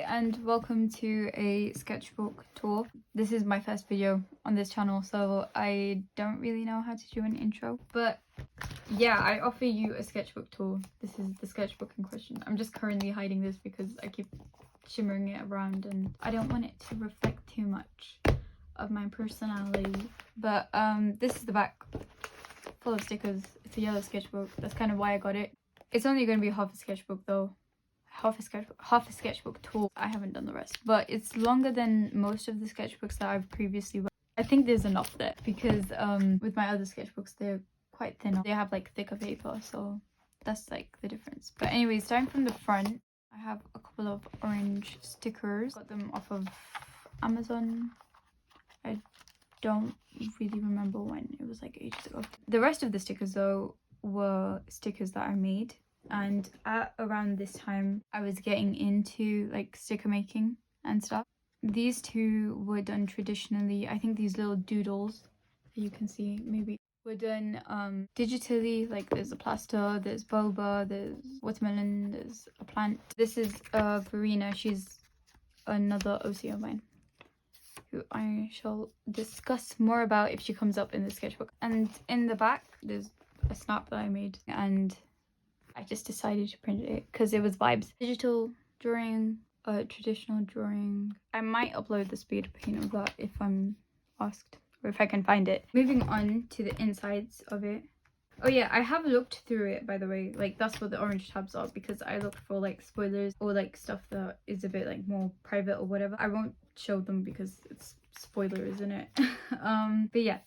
and welcome to a sketchbook tour. This is my first video on this channel, so I don't really know how to do an intro, but yeah, I offer you a sketchbook tour. This is the sketchbook in question. I'm just currently hiding this because I keep shimmering it around and I don't want it to reflect too much of my personality. But this is the back, full of stickers. It's a yellow sketchbook. That's kind of why I got it. It's only going to be half a sketchbook though. Half a sketchbook tour. I haven't done the rest, but it's longer than most of the sketchbooks that I've previously worked. I think there's enough there because with my other sketchbooks, they're quite thin. They have like thicker paper, so that's like the difference. But anyway, starting from the front, I have a couple of orange stickers. Got them off of Amazon. I don't really remember when. It was like ages ago. The rest of the stickers though were stickers that I made. And at around this time I was getting into like sticker making and stuff. These two were done traditionally. I think these little doodles that you can see maybe were done digitally. Like there's a plaster, there's boba, there's watermelon, there's a plant. This is Verena. She's another OC of mine who I shall discuss more about if she comes up in the sketchbook. And in the back there's a snap that I made, and I just decided to print it because it was vibes. Digital drawing, traditional drawing. I might upload the speed paint of that if I'm asked, or if I can find it. Moving on to the insides of it. Oh yeah, I have looked through it, by the way. Like that's what the orange tabs are, because I looked for like spoilers or like stuff that is a bit like more private or whatever. I won't show them because it's spoilers, isn't it? But yeah.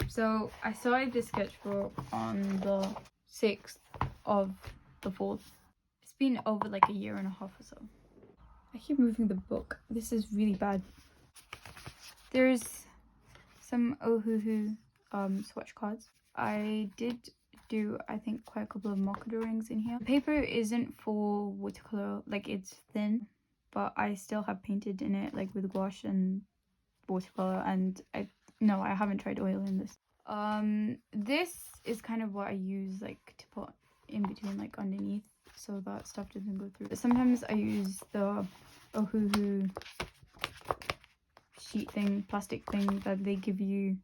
So I started this sketchbook on the 6th of the 4th. It's been over like a year and a half or so. I keep moving the book. This is really bad. There's some Ohuhu swatch cards. I did do, I think, quite a couple of marker drawings in here. The paper isn't for watercolor, like it's thin, but I still have painted in it like with gouache and watercolor, and I haven't tried oil in this. This is kind of what I use like to put in between, like underneath, so that stuff doesn't go through. Sometimes I use the Ohuhu sheet thing, plastic thing that they give you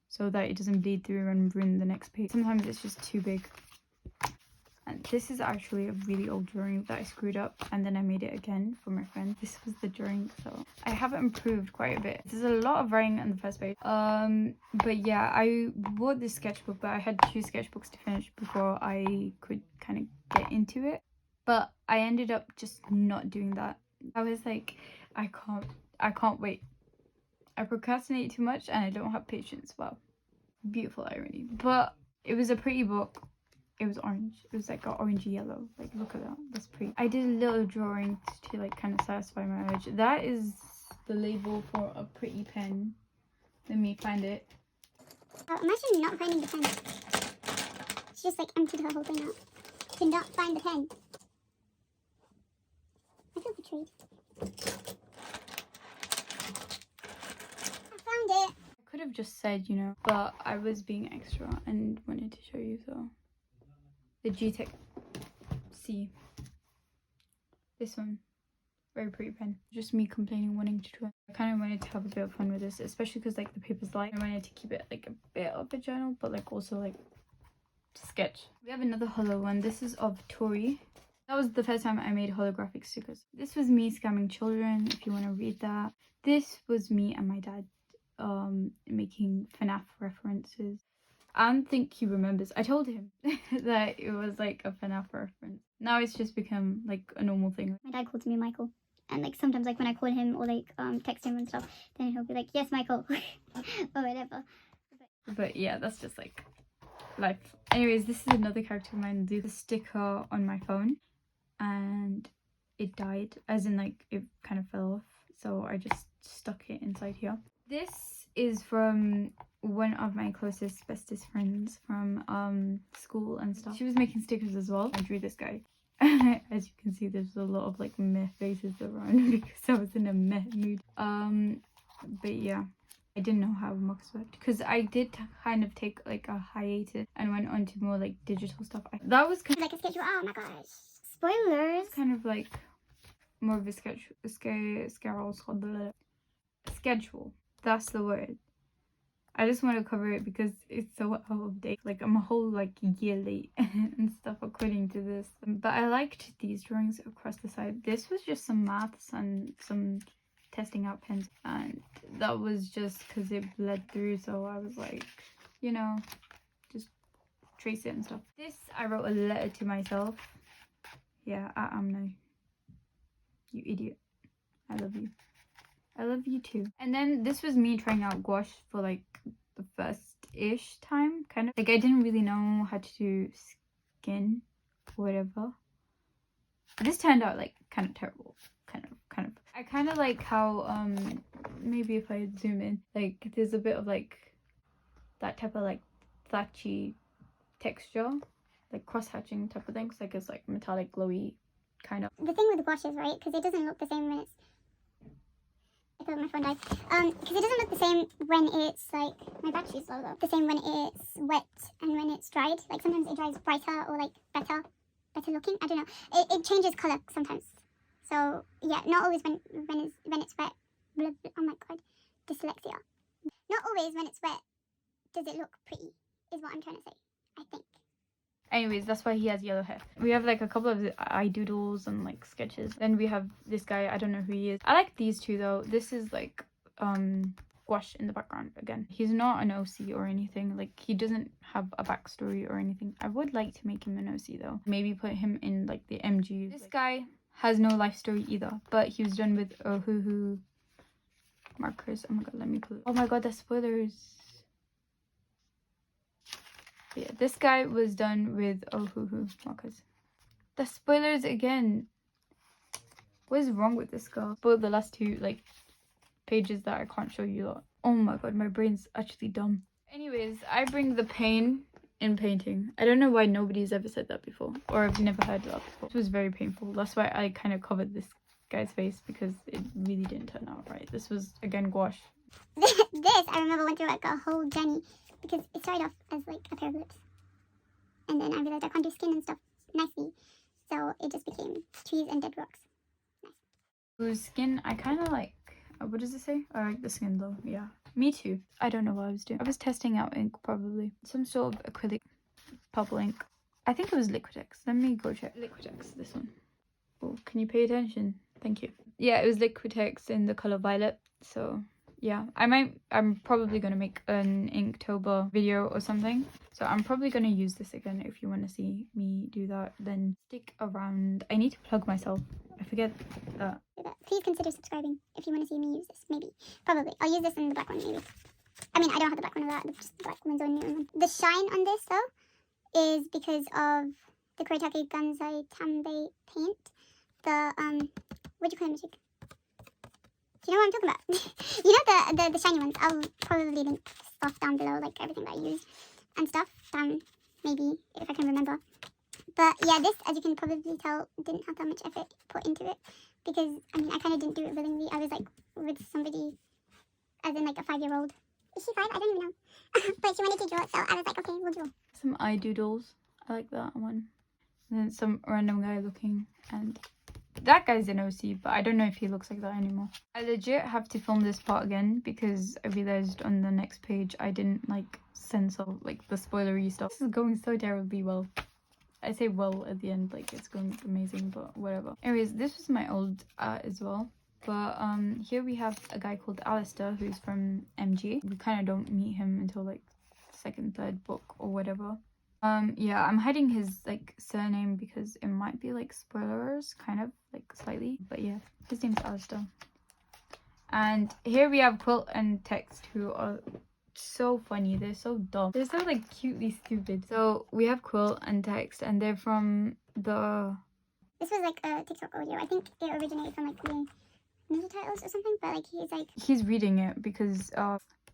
so that it doesn't bleed through and ruin the next page. Sometimes it's just too big. And this is actually a really old drawing that I screwed up and then I made it again for my friend. This was the drawing, so I have improved quite a bit. There's a lot of writing on the first page. But yeah, I bought this sketchbook, but I had 2 sketchbooks to finish before I could kind of get into it. But I ended up just not doing that. I was like, I can't wait. I procrastinate too much and I don't have patience. Wow, beautiful irony. But it was a pretty book. It was orange. It was like an orangey yellow. Like, look at that. That's pretty. I did a little drawing to like kind of satisfy my urge. That is the label for a pretty pen. Let me find it. Oh, imagine not finding the pen. She just like emptied her whole thing out to not find the pen. I feel betrayed. I found it. I could have just said, you know, but I was being extra and wanted to show you, so. The G-Tech C. This one. Very pretty pen. Just me complaining, wanting to draw. I kind of wanted to have a bit of fun with this, especially because like the paper's light. I wanted to keep it like a bit of a journal, but like also like to sketch. We have another holo one. This is of Tori. That was the first time I made holographic stickers. This was me scamming children, if you want to read that. This was me and my dad making FNAF references. I don't think he remembers. I told him that it was like a FNAF reference. Now it's just become like a normal thing. My dad calls me Michael, and like sometimes like when I call him or like text him and stuff, then he'll be like, yes Michael or whatever. But yeah, that's just like life. Anyways, this is another character of mine. Do the sticker on my phone and it died, as in like it kind of fell off, so I just stuck it inside here. This is from one of my closest, bestest friends from school and stuff. She was making stickers as well. I drew this guy. As you can see, there's a lot of like meh faces around because I was in a meh mood. But yeah, I didn't know how markers worked because I did kind of take like a hiatus and went on to more like digital stuff. That was kind of like a schedule. Oh my gosh, spoilers. kind of like more of a schedule. That's the word. I just want to cover it because it's so out of date. Like I'm a whole like year late and stuff according to this. But I liked these drawings across the side. This was just some maths and some testing out pens, and that was just because it bled through. So I was like, you know, just trace it and stuff. This I wrote a letter to myself. Yeah, I am now. You idiot. I love you. I love you too. And then this was me trying out gouache for like the first-ish time, kind of. Like I didn't really know how to do skin or whatever. This turned out like kind of terrible. Kind of. I kind of like how, maybe if I zoom in, like there's a bit of like that type of like thatchy texture, like cross-hatching type of things. Like it's like metallic, glowy kind of. The thing with the gouache is, right, because it doesn't look the same when it's... I thought my phone died. Because it doesn't look the same when it's like... My battery's low though. The same when it's wet and when it's dried. Like sometimes it dries brighter or like better looking. I don't know. It changes colour sometimes. So yeah, not always when it's wet. Oh my god, dyslexia. Not always when it's wet does it look pretty, is what I'm trying to say, I think. Anyways, that's why he has yellow hair. We have like a couple of eye doodles and like sketches. Then we have this guy, I don't know who he is. I like these two though. This is like gouache in the background again. He's not an OC or anything. Like he doesn't have a backstory or anything. I would like to make him an OC though. Maybe put him in like the MG. This guy has no life story either, but he was done with Ohuhu markers. Oh my god, let me put... Oh my god, that's spoilers. Yeah, this guy was done with Ohuhu markers. The spoilers again. What is wrong with this girl? Spoiled the last two like pages that I can't show you lot. Oh my god, my brain's actually dumb. Anyways, I bring the pain in painting. I don't know why nobody's ever said that before, or I've never heard that before. It was very painful. That's why I kind of covered this guy's face, because it really didn't turn out right. This was again gouache. This I remember went through like a whole journey, because it started off as like a pair of lips, and then I realized I can't do skin and stuff nicely, so it just became trees and dead rocks. Nice. Skin, I kind of like... what does it say? I like the skin though. Yeah, me too. I don't know what I was doing. I was testing out ink, probably some sort of acrylic purple ink. I think it was Liquitex. Let me go check. Liquitex, this one. Oh, can you pay attention? Thank you. Yeah, it was Liquitex in the color violet. So yeah, I'm probably gonna make an Inktober video or something. So I'm probably gonna use this again. If you want to see me do that, then stick around. I need to plug myself. I forget that. Please consider subscribing if you want to see me use this. Maybe, probably. I'll use this in the black one, maybe. I mean, I don't have the black one of that. Just the black one's on new one. The shine on this though is because of the Kuretake Gansai Tambei paint. The what do you call it, Magic? Do you know what I'm talking about? You know the shiny ones. I'll probably link stuff down below, like everything that I used and stuff. Maybe if I can remember. But yeah, this, as you can probably tell, didn't have that much effort put into it, because I mean, I kind of didn't do it willingly. I was like with somebody, as in like a 5-year-old. Is she 5? I don't even know. But she wanted to draw it, so I was like, okay, we'll draw. Some eye doodles. I like that one. And then some random guy looking, and that guy's an OC, but I don't know if he looks like that anymore. I legit have to film this part again because I realized on the next page I didn't like censor like the spoilery stuff. This is going so terribly well. I say well at the end, like it's going amazing, but whatever. Anyways, this was my old art as well. But here we have a guy called Alistair who's from MG. We kind of don't meet him until like second, third book or whatever. Yeah, I'm hiding his like surname because it might be like spoilers, kind of like slightly. But yeah, his name's Alistair. And here we have Quilt and Text, who are so funny. They're so dumb. They're so like cutely stupid. So we have Quilt and Text, and they're from the... This was like a TikTok audio. I think it originated from like the Ninja Turtles or something, but like he's reading it because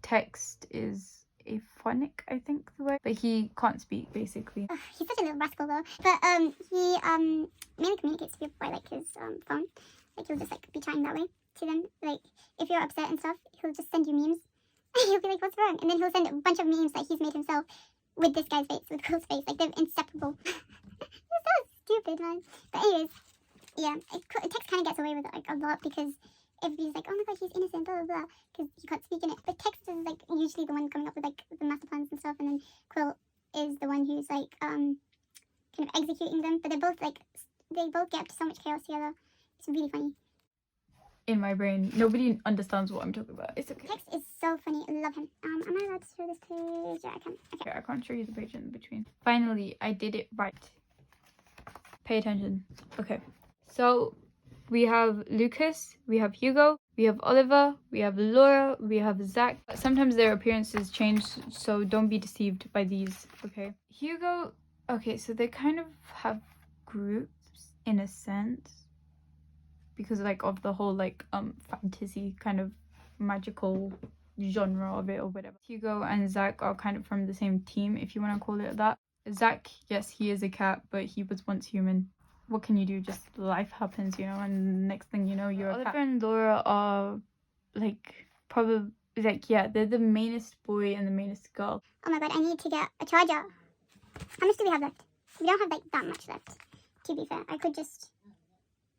Text is aphonic, I think the word, but he can't speak basically. He's such a little rascal though. But he mainly communicates to people by like his phone. Like he'll just like be chatting that way to them. Like if you're upset and stuff, he'll just send you memes. He'll be like, what's wrong? And then he'll send a bunch of memes that he's made himself with this guy's face, with Quill's face. Like they're inseparable. It's so stupid, man. But anyways, yeah, text kind of gets away with it like a lot because everybody's like, oh my gosh, he's innocent, blah blah blah, because he can't speak in it. But text is like usually the one coming up with like the master plans and stuff, and then Quill is the one who's like kind of executing them. But they're both like they both get up to so much chaos together. It's really funny. In my brain, nobody understands what I'm talking about. It's okay. Text is so funny. I love him. Am I allowed to show this page? Yeah, I can. Okay. I can't show you the page in between. Finally, I did it right. Pay attention. Okay. So we have Lucas, we have Hugo, we have Oliver, we have Laura, we have Zach. Sometimes their appearances change, so don't be deceived by these, okay? Hugo, okay, so they kind of have groups in a sense because like of the whole like fantasy kind of magical genre of it or whatever. Hugo and Zach are kind of from the same team, if you want to call it that. Zach, yes, he is a cat, but he was once human. What can you do? Just life happens, you know, and next thing you know, you're a cat. Oliver and Laura are like probably like, yeah, they're the mainest boy and the mainest girl. Oh my god, I need to get a charger. How much do we have left? We don't have like that much left, to be fair. I could just...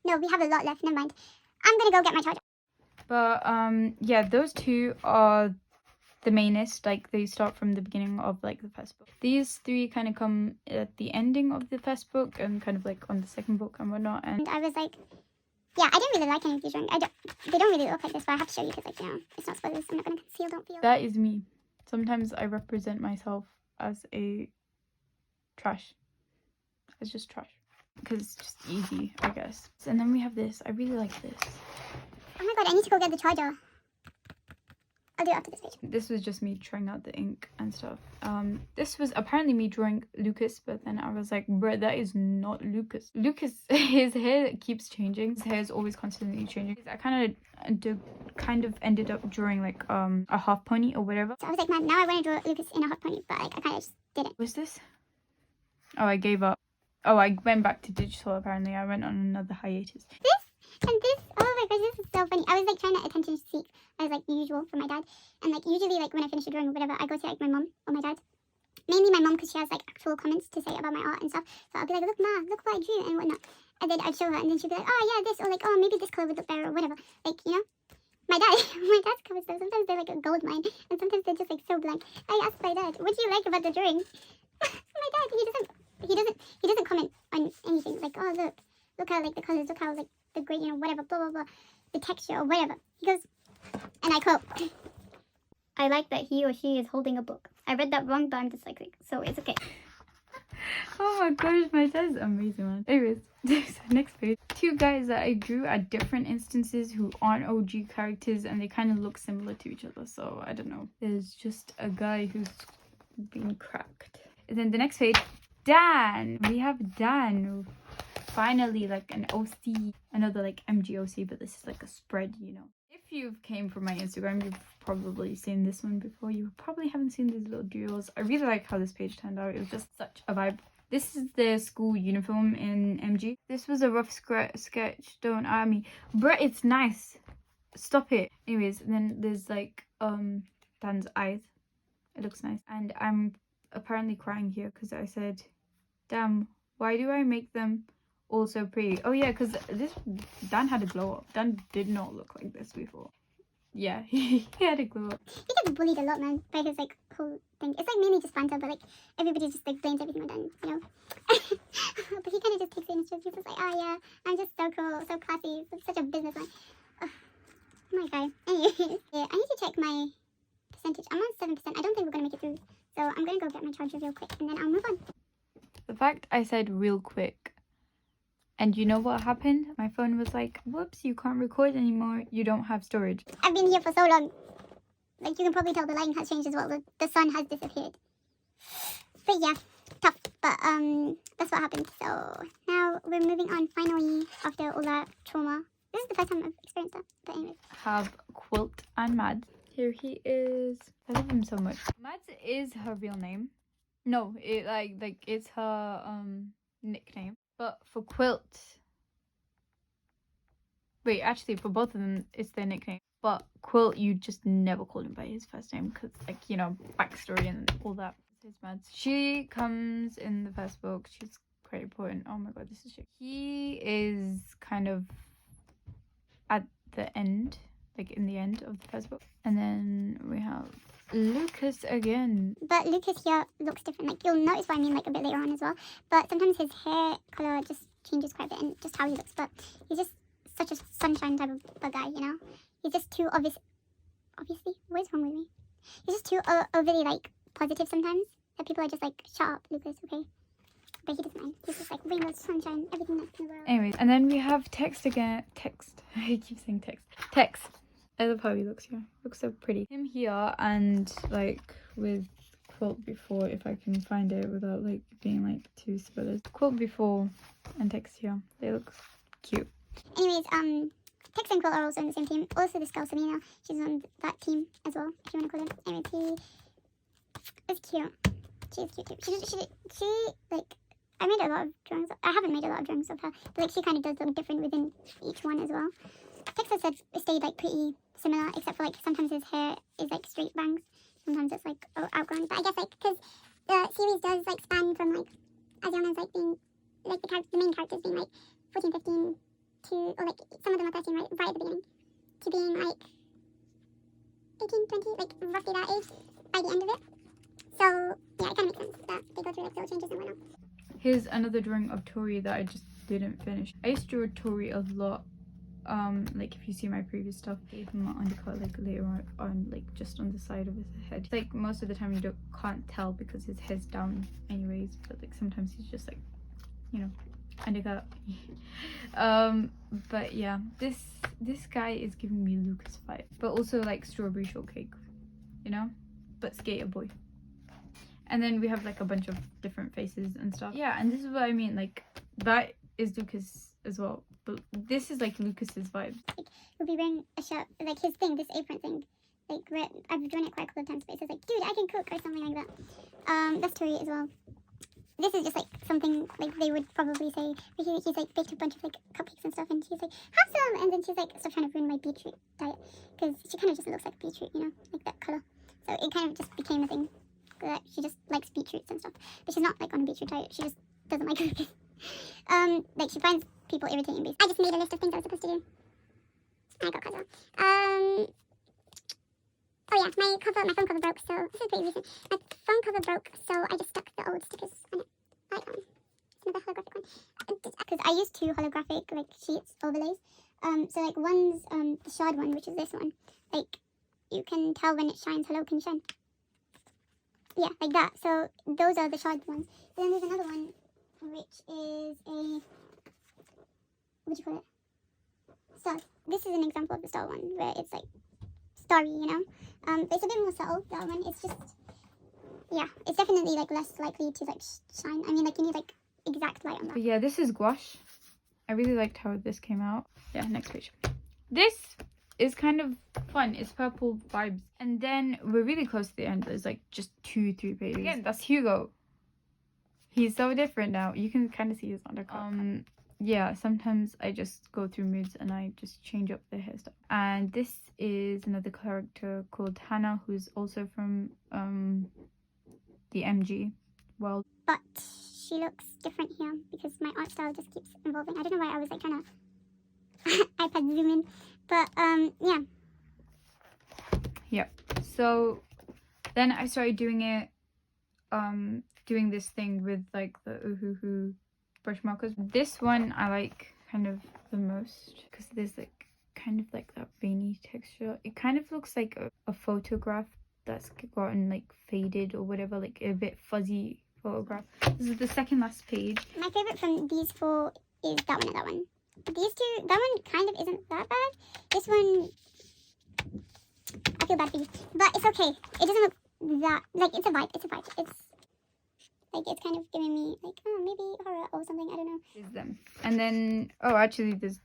No, we have a lot left. Never mind. I'm gonna go get my charger. But yeah, those two are the mainest. Like they start from the beginning of like the first book. These three kind of come at the ending of the first book and kind of like on the second book and whatnot. And I was like, yeah, I didn't really like any of these drawings. They don't really look like this, but I have to show you because like, you know, it's not spoilers. I'm not gonna conceal, don't feel. That is me. Sometimes I represent myself as a trash. It's just trash because it's just easy, I guess. And then we have this. I really like this. Oh my god, I need to go get the charger. I'll do it after this page. This was just me trying out the ink and stuff. This was apparently me drawing Lucas, but then I was like, bruh, that is not Lucas. Lucas, his hair keeps changing. His hair is always constantly changing. I kind of ended up drawing like a half pony or whatever. So I was like, man, now I want to draw Lucas in a half pony, but like I kind of just didn't. What's this? Oh, I gave up. Oh, I went back to digital apparently. I went on another hiatus. This and this, oh my gosh, this is so funny. I was like trying to attention seek as like usual for my dad, and like usually like when I finish a drawing or whatever, I go to like my mom or my dad. Mainly my mom because she has like actual comments to say about my art and stuff. So I'll be like, look ma, look what I drew and whatnot. And then I'd show her and then she'd be like, oh yeah, this, or like, oh maybe this color would look better or whatever. Like, you know, my dad's covers though, sometimes they're like a gold mine and sometimes they're just like so blank. I asked my dad, what do you like about the drawing? My dad, he doesn't comment on anything. Like, oh look how like the colors, look how like the great, you know, whatever, blah blah blah, the texture or whatever. He goes, and I quote, I like that he or she is holding a book. I read that wrong, but I'm dyslexic, so it's okay. Oh my gosh, my dad's amazing, man. Anyways, next page. Two guys that I drew at different instances who aren't OG characters and they kind of look similar to each other, so I don't know. There's just a guy who's been cracked. And then the next page, Dan. We have Dan. Finally, like an OC, another like MGOC, but this is like a spread, you know. If you've came from my Instagram, you've probably seen this one before. You probably haven't seen these little duos. I really like how this page turned out. It was just such a vibe. This is their school uniform in MG. This was a rough sketch. Don't at me, bruh. It's nice. Stop it. Anyways, then there's like Dan's eyes. It looks nice, and I'm apparently crying here because I said, damn, why do I make them all so pretty? Oh yeah, because Dan had a glow up. Dan did not look like this before. Yeah, he had a glow up. He gets bullied a lot, man, by his like whole thing. It's like mainly just banter, but like everybody just like blames everything on Dan, you know. But he kind of just takes it in his He's just like, oh yeah, I'm just so cool, so classy, such a businessman. Oh my god. Anyways, yeah, I need to check my percentage. I'm on 7%. I don't think we're gonna make it through, so I'm gonna go get my charger real quick and then I'll move on. The fact I said real quick, and you know what happened? My phone was like, whoops, you can't record anymore. You don't have storage. I've been here for so long. Like, you can probably tell the lighting has changed as well. The sun has disappeared. But yeah, tough. But that's what happened. So now we're moving on finally after all that trauma. This is the first time I've experienced that. But anyways. Have Quilt and Mads. Here he is. I love him so much. Mads is her real name. No, it like it's her nickname. But for Quilt, wait, actually for both of them it's their nickname. But Quilt, you just never call him by his first name because, like, you know, backstory and all that. His Mads. She comes in the first book. She's quite important. Oh my god, this is shit. He is kind of at the end, like in the end of the first book. And then we have Lucas again. But Lucas here looks different. Like, you'll notice what I mean like a bit later on as well. But sometimes his hair colour just changes quite a bit and just how he looks. But he's just such a sunshine type of a guy, you know? He's just too obviously, what is wrong with me? He's just too overly like positive sometimes. That people are just like, shut up, Lucas, okay? But he doesn't mind. He's just like rainbow, sunshine, everything that's in the world. Anyways, and then we have Text again. Text. I keep saying Text. Text. I love how he looks here. Looks so pretty. Him here and like with Quilt Before, if I can find it without like being like too spoilers. Quilt Before and Text here. They look cute. Anyways, Tex and Quilt are also on the same team. Also this girl, Selena, she's on that team as well, if you want to call it. Anyways, he is cute. She is cute too. She like, I made a lot of drawings. I haven't made a lot of drawings of her, but like she kind of does look different within each one as well. Tex has said stayed like pretty similar, except for like sometimes his hair is like straight bangs, sometimes it's like outgrown. But I guess like because the series does like span from like as young as like being like the main characters being like 14, 15 to, or like some of them are 13 right at the beginning, to being like 18, 20, like roughly that age by the end of it. So yeah, it kind of makes sense that they go through like little changes and whatnot. Here's another drawing of Tori that I just didn't finish. I used to draw Tori a lot. Like if you see my previous stuff, I gave him an undercut like later on, like just on the side of his head. Like most of the time you can't tell because his head's down anyways, but like sometimes he's just like, you know, undercut. But yeah, this guy is giving me Lucas vibe, but also like Strawberry Shortcake, you know, but Skater Boy. And then we have like a bunch of different faces and stuff. Yeah, and this is what I mean, like that is Lucas as well, but this is like Lucas's vibe. Like he'll be wearing a shirt, like his thing, this apron thing, like I've drawn it quite a couple of times, but it says like, dude, I can cook or something like that. That's Tori as well. This is just like something like they would probably say. He's like baked a bunch of like cupcakes and stuff, and she's like, have some, and then she's like, stop trying to ruin my beetroot diet, because she kind of just looks like beetroot, you know, like that color. So it kind of just became a thing that she just likes beetroots and stuff, but she's not like on a beetroot diet. She just doesn't like cookies. Like she finds people irritating. I just made a list of things I was supposed to do. I got caught. Oh yeah, my phone cover broke, so this is pretty recent. My phone cover broke, so I just stuck the old stickers on it. I like that one. It's another holographic one. Because I used two holographic like sheets overlays. So like one's the shard one, which is this one. Like you can tell when it shines. Hello, can you shine? Yeah, like that. So those are the shard ones. Then there's another one, which is a, what do you call it? Star. This is an example of the star one, where it's like starry, you know. But it's a bit more subtle, that one. It's just, yeah, it's definitely like less likely to like shine. I mean, like you need like exact light on that. But yeah, this is Gouache. I really liked how this came out. Yeah, next page. This is kind of fun. It's purple vibes. And then we're really close to the end. There's like just 2-3 pages. Again, that's Hugo. He's so different now. You can kind of see his undercut. Yeah, sometimes I just go through moods and I just change up the hairstyle. And this is another character called Hannah, who's also from the MG world. But she looks different here because my art style just keeps evolving. I don't know why I was like trying to iPad zoom in, but yeah. Yep. So then I started doing it, doing this thing with like the Ohuhu brush markers. This one I like kind of the most because there's like kind of like that veiny texture. It kind of looks like a photograph that's gotten like faded or whatever, like a bit fuzzy photograph. This is the second last page. My favorite from these four is that one and that one. These two, that one kind of isn't that bad. This one, I feel bad for you, but it's okay. It doesn't look that, like, it's a vibe. It's like, it's kind of giving me like, oh, maybe horror or something, I don't know. Is them. And then, oh, actually there's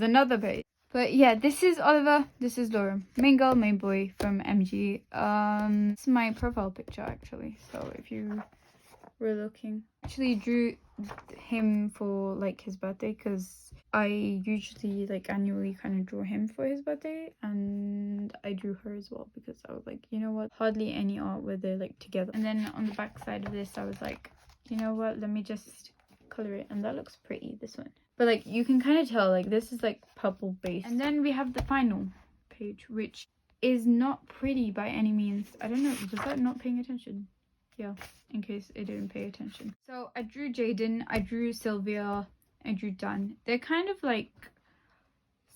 another page. But yeah, this is Oliver, this is Laura. Main girl, main boy from MG. This is my profile picture actually. So if you were looking, actually drew him for like his birthday because I usually like annually kind of draw him for his birthday, and I drew her as well because I was like, you know what, hardly any art where they're like together. And then on the back side of this I was like, you know what, let me just color it, and that looks pretty, this one. But like you can kind of tell like this is like purple base. And then we have the final page, which is not pretty by any means. I don't know, was that not paying attention? Yeah, in case it didn't pay attention. So I drew Jaden, I drew Sylvia, I drew Dan. They're kind of like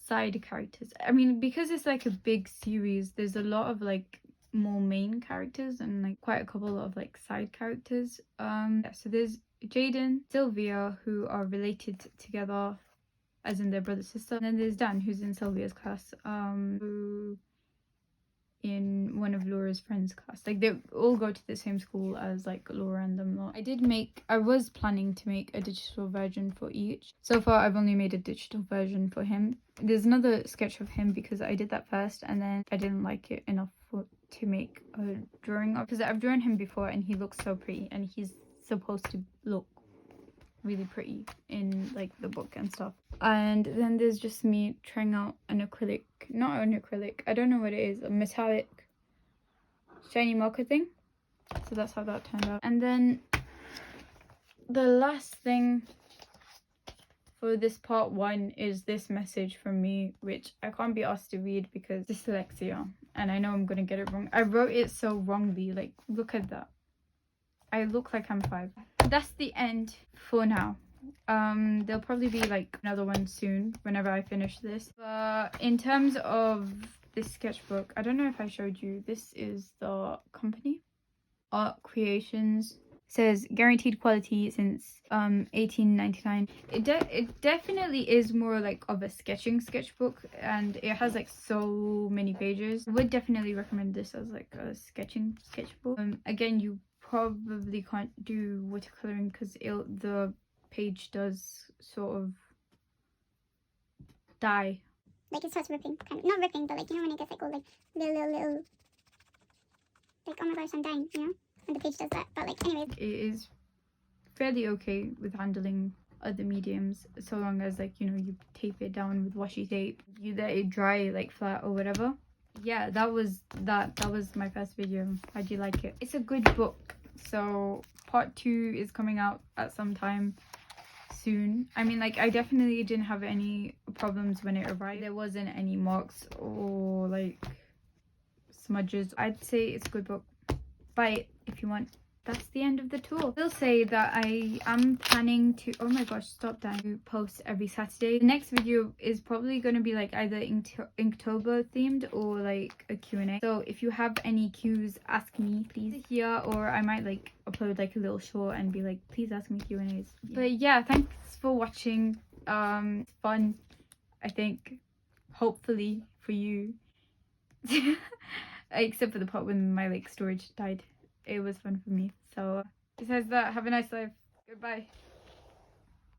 side characters. I mean, because it's like a big series, there's a lot of like more main characters and like quite a couple of like side characters. Yeah, so there's Jaden, Sylvia, who are related together as in their brother sister, and then there's Dan, who's in Sylvia's class, who in one of Laura's friends' class. Like they all go to the same school as like Laura and them lot. I was planning to make a digital version for each. So far I've only made a digital version for him. There's another sketch of him because I did that first and then I didn't like it enough to make a drawing of, because I've drawn him before and he looks so pretty and he's supposed to look really pretty in like the book and stuff. And then there's just me trying out an acrylic, not an acrylic, I don't know what it is, a metallic shiny marker thing. So that's how that turned out. And then the last thing for this part 1 is this message from me, which I can't be asked to read because dyslexia and I know I'm gonna get it wrong. I wrote it so wrongly, like look at that. I look like I'm 5. That's the end for now. There'll probably be like another one soon whenever I finish this. But in terms of this sketchbook, I don't know if I showed you, this is the company, Art Creations. It says guaranteed quality since 1899. It definitely is more like of a sketching sketchbook, and it has like so many pages. I would definitely recommend this as like a sketching sketchbook. Again, you probably can't do watercoloring because the page does sort of die. Like it starts ripping, kind of, not ripping, but like, you know when it gets like all like little, like oh my gosh, I'm dying, you know, when the page does that. But like anyways, it is fairly okay with handling other mediums so long as like, you know, you tape it down with washi tape, you let it dry like flat or whatever. Yeah, that was my first video. How do you like it? It's a good book, so part 2 is coming out at some time soon. I mean, like, I definitely didn't have any problems when it arrived. There wasn't any marks or like smudges. I'd say it's a good book. Buy it if you want. That's the end of the tour. I will say that I am planning to, oh my gosh, stop that, to post every Saturday. The next video is probably going to be like either Inktober themed or like a Q&A. So if you have any Qs, ask me please here, or I might like upload like a little short and be like, please ask me Q&As. Yeah. But yeah, thanks for watching. Fun, I think, hopefully for you. Except for the part when my like storage died. It was fun for me. So besides that, have a nice life. Goodbye.